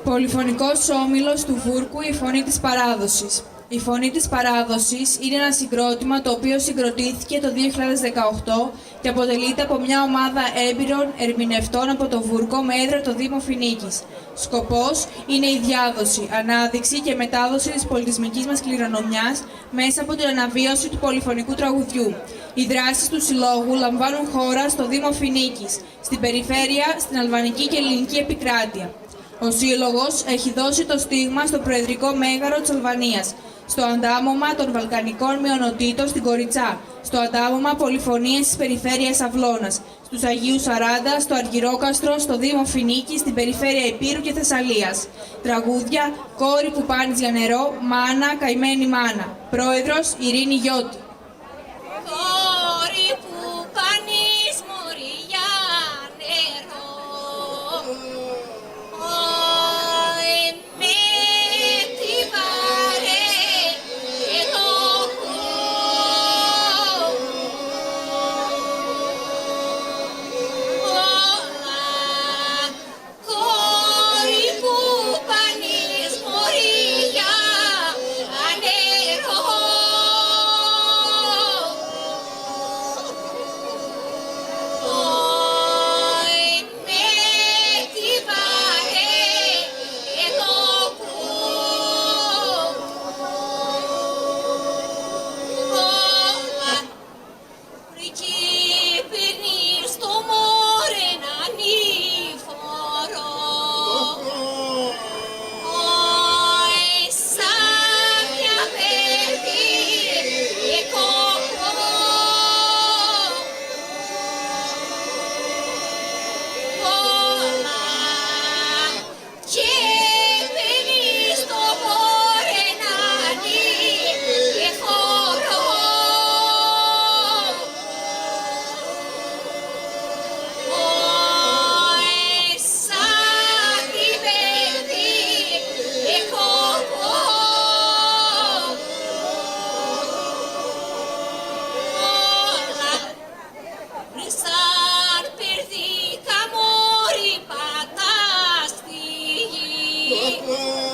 Πολυφωνικός όμιλος του Βούρκου, η φωνή της παράδοσης. Η φωνή της παράδοσης είναι ένα συγκρότημα το οποίο συγκροτήθηκε το 2018 και αποτελείται από μια ομάδα έμπειρων ερμηνευτών από το Βούρκο με έδρα το Δήμο Φοινίκης. Σκοπός είναι η διάδοση, ανάδειξη και μετάδοση της πολιτισμικής μας κληρονομιάς μέσα από την αναβίωση του πολυφωνικού τραγουδιού. Οι δράσεις του Συλλόγου λαμβάνουν χώρα στο Δήμο Φοινίκης, στην περιφέρεια, στην αλβανική και ελληνική επικράτεια. Ο Σύλλογος έχει δώσει το στίγμα στο Προεδρικό Μέγαρο της Αλβανίας, στο αντάμωμα των Βαλκανικών Μειονοτήτων στην Κοριτσά, στο αντάμωμα Πολυφωνίες της Περιφέρειας Αυλώνας, στους Αγίους Σαράντα, στο Αργυρόκαστρο, στο Δήμο Φοινίκη, στην Περιφέρεια Ηπείρου και Θεσσαλίας. Τραγούδια «Κόρη που πάνεις για νερό», «Μάνα, καημένη μάνα». Πρόεδρος Ειρήνη Γιώτη. Κόρη που πάνεις μωρή για νερό, Oh